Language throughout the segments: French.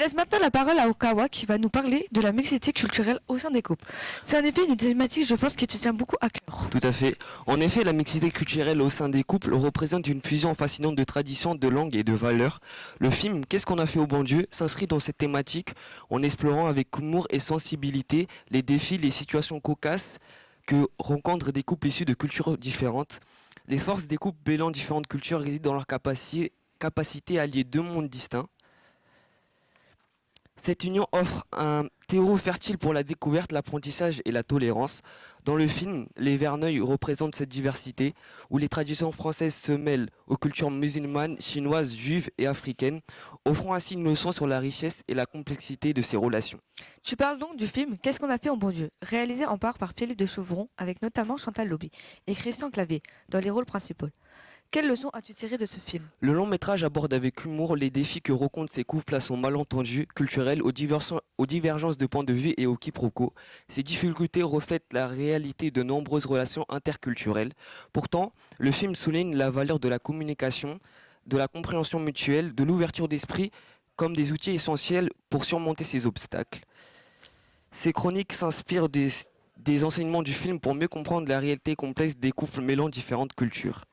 laisse maintenant la parole à Okawa qui va nous parler de la mixité culturelle au sein des couples. C'est en effet une thématique, je pense, qui te tient beaucoup à cœur. Tout à fait. En effet, la mixité culturelle au sein des couples représente une fusion fascinante de traditions, de langues et de valeurs. Le film Qu'est-ce qu'on a fait au bon Dieu s'inscrit dans cette thématique en explorant avec humour et sensibilité les défis, les situations cocasses que rencontrent des couples issus de cultures différentes. Les forces des couples mêlant différentes cultures résident dans leur capacité à lier deux mondes distincts. Cette union offre un terreau fertile pour la découverte, l'apprentissage et la tolérance. Dans le film, les Verneuil représentent cette diversité, où les traditions françaises se mêlent aux cultures musulmanes, chinoises, juives et africaines, offrant ainsi une leçon sur la richesse et la complexité de ces relations. Tu parles donc du film Qu'est-ce qu'on a fait au bon Dieu, réalisé en part par Philippe de Chauvron, avec notamment Chantal Lobby et Christian Clavier dans les rôles principaux. Quelle leçon as-tu tiré de ce film? Le long métrage aborde avec humour les défis que rencontrent ces couples à son malentendu culturel, aux divergences de points de vue et aux quiproquos. Ces difficultés reflètent la réalité de nombreuses relations interculturelles. Pourtant, le film souligne la valeur de la communication, de la compréhension mutuelle, de l'ouverture d'esprit comme des outils essentiels pour surmonter ces obstacles. Ces chroniques s'inspirent des enseignements du film pour mieux comprendre la réalité complexe des couples mêlant différentes cultures.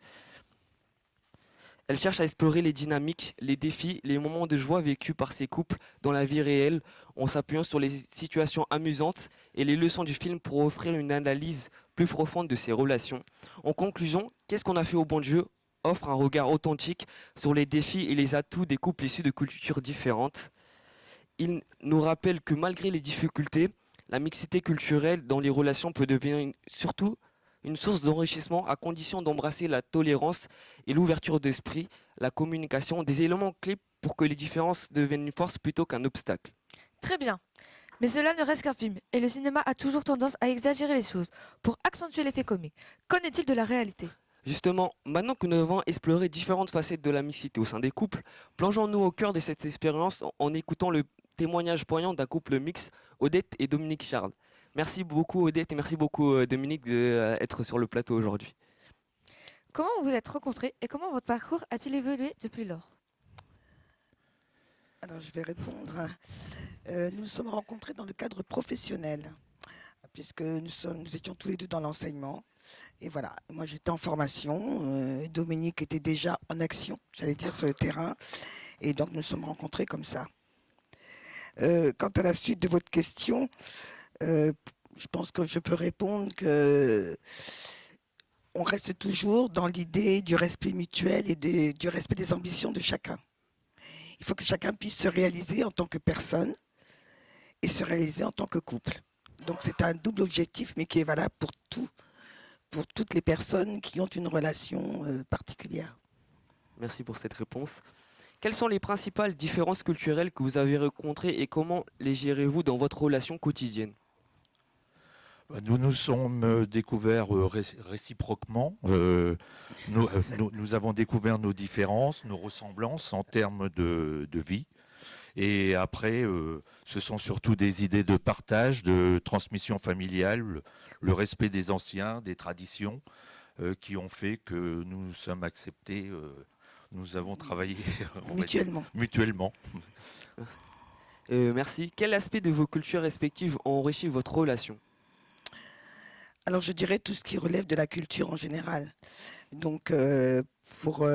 Elle cherche à explorer les dynamiques, les défis, les moments de joie vécus par ces couples dans la vie réelle, en s'appuyant sur les situations amusantes et les leçons du film pour offrir une analyse plus profonde de ces relations. En conclusion, Qu'est-ce qu'on a fait au bon Dieu offre un regard authentique sur les défis et les atouts des couples issus de cultures différentes. Il nous rappelle que malgré les difficultés, la mixité culturelle dans les relations peut devenir surtout une source d'enrichissement à condition d'embrasser la tolérance et l'ouverture d'esprit, la communication, des éléments clés pour que les différences deviennent une force plutôt qu'un obstacle. Très bien. Mais cela ne reste qu'un film, et le cinéma a toujours tendance à exagérer les choses, pour accentuer l'effet comique. Qu'en est-il de la réalité? Justement, maintenant que nous avons exploré différentes facettes de la mixité au sein des couples, plongeons-nous au cœur de cette expérience en écoutant le témoignage poignant d'un couple mixte, Odette et Dominique Charles. Merci beaucoup Odette et merci beaucoup Dominique d'être sur le plateau aujourd'hui. Comment vous vous êtes rencontrés et comment votre parcours a-t-il évolué depuis lors? Alors, je vais répondre. Nous nous sommes rencontrés dans le cadre professionnel, puisque nous étions tous les deux dans l'enseignement. Et voilà, moi j'étais en formation, Dominique était déjà en action, j'allais dire, sur le terrain. Et donc nous nous sommes rencontrés comme ça. Quant à la suite de votre question, je pense que je peux répondre que on reste toujours dans l'idée du respect mutuel et du respect des ambitions de chacun. Il faut que chacun puisse se réaliser en tant que personne et se réaliser en tant que couple. Donc c'est un double objectif, mais qui est valable pour toutes les personnes qui ont une relation particulière. Merci pour cette réponse. Quelles sont les principales différences culturelles que vous avez rencontrées et comment les gérez-vous dans votre relation quotidienne? Nous nous sommes découverts réciproquement. Nous avons découvert nos différences, nos ressemblances en termes de vie. Et après, ce sont surtout des idées de partage, de transmission familiale, le respect des anciens, des traditions, qui ont fait que nous nous sommes acceptés. Nous avons travaillé mutuellement. Merci. Quel aspect de vos cultures respectives ont enrichi votre relation? Alors je dirais tout ce qui relève de la culture en général. Donc pour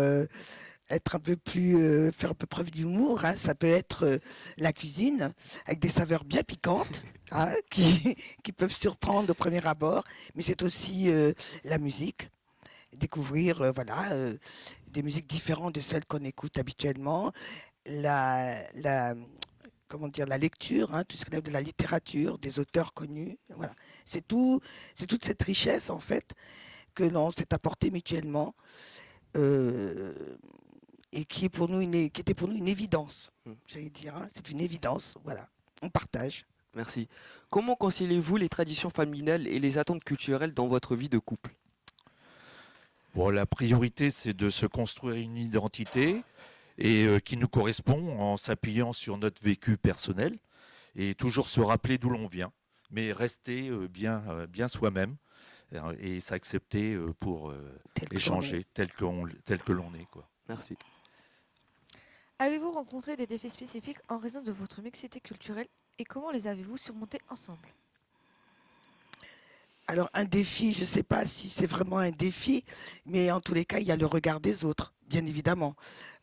être un peu plus, faire un peu preuve d'humour, hein, ça peut être la cuisine avec des saveurs bien piquantes, hein, qui peuvent surprendre au premier abord, mais c'est aussi la musique, découvrir des musiques différentes de celles qu'on écoute habituellement, comment dire, la lecture, hein, tout ce qui relève de la littérature, des auteurs connus, voilà. C'est toute cette richesse en fait que l'on s'est apporté mutuellement. Et qui était pour nous une évidence, j'allais dire, hein, c'est une évidence, voilà, on partage. Merci. Comment conciliez-vous les traditions familiales et les attentes culturelles dans votre vie de couple? Bon, la priorité, c'est de se construire une identité et qui nous correspond en s'appuyant sur notre vécu personnel et toujours se rappeler d'où l'on vient, mais rester bien soi-même et s'accepter pour échanger tel que l'on est, quoi. Merci. Avez-vous rencontré des défis spécifiques en raison de votre mixité culturelle et comment les avez-vous surmontés ensemble? Alors un défi, je ne sais pas si c'est vraiment un défi, mais en tous les cas, il y a le regard des autres, bien évidemment.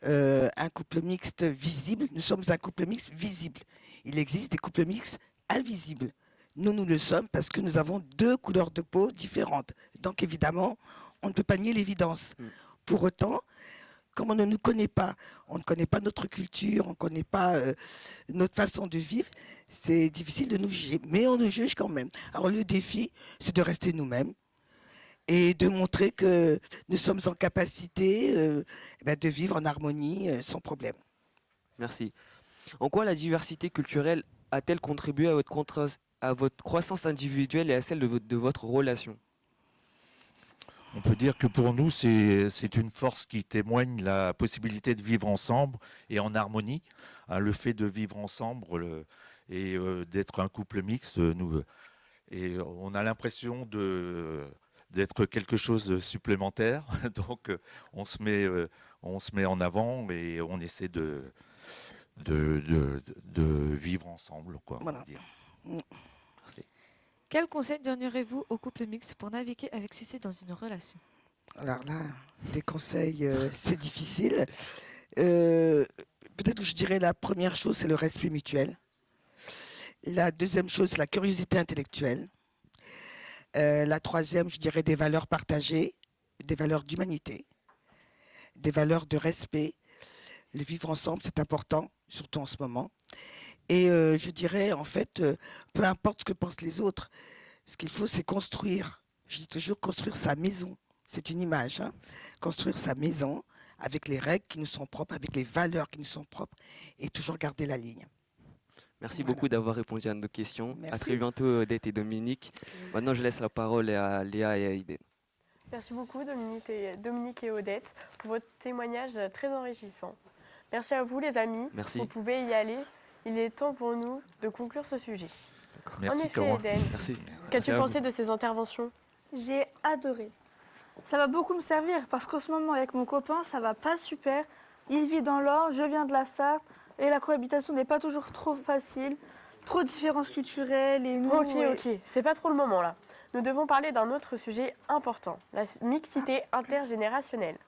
Un couple mixte visible, nous sommes un couple mixte visible. Il existe des couples mixtes invisibles. Nous le sommes parce que nous avons deux couleurs de peau différentes. Donc évidemment, on ne peut pas nier l'évidence. Pour autant, comme on ne nous connaît pas, on ne connaît pas notre culture, on ne connaît pas notre façon de vivre, c'est difficile de nous juger. Mais on nous juge quand même. Alors le défi, c'est de rester nous-mêmes et de montrer que nous sommes en capacité de vivre en harmonie sans problème. Merci. En quoi la diversité culturelle a-t-elle contribué à votre croissance individuelle et à celle de votre relation? On peut dire que pour nous, c'est une force qui témoigne la possibilité de vivre ensemble et en harmonie. Hein, le fait de vivre ensemble et d'être un couple mixte, et on a l'impression d'être quelque chose de supplémentaire. Donc on se met en avant et on essaie de vivre ensemble, quoi, on va Voilà. dire. Merci. Quel conseil donneriez-vous au couple mixte pour naviguer avec succès dans une relation? Alors là, des conseils, c'est difficile. Peut-être que je dirais la première chose, c'est le respect mutuel. La deuxième chose, c'est la curiosité intellectuelle. La troisième, je dirais des valeurs partagées, des valeurs d'humanité, des valeurs de respect. Le vivre ensemble, c'est important, surtout en ce moment. Et je dirais, en fait, peu importe ce que pensent les autres, ce qu'il faut, c'est construire. Je dis toujours construire sa maison. C'est une image, hein. Construire sa maison avec les règles qui nous sont propres, avec les valeurs qui nous sont propres, et toujours garder la ligne. Merci Voilà. beaucoup d'avoir répondu à nos questions. À Merci. très bientôt, Odette et Dominique. Maintenant, je laisse la parole à Léa et à Aïden. Merci beaucoup Dominique et Odette pour votre témoignage très enrichissant. Merci à vous les amis, Merci. vous pouvez y aller. Il est temps pour nous de conclure ce sujet. Merci, En effet, Cora. Eden, Merci. qu'as-tu Merci à pensé de ces interventions? J'ai adoré. Ça va beaucoup me servir parce qu'en ce moment, avec mon copain, ça va pas super. Il vit dans l'Or, je viens de la Sarthe et la cohabitation n'est pas toujours trop facile. Trop de différences culturelles et nous. Ok, c'est pas trop le moment là. Nous devons parler d'un autre sujet important, la mixité intergénérationnelle.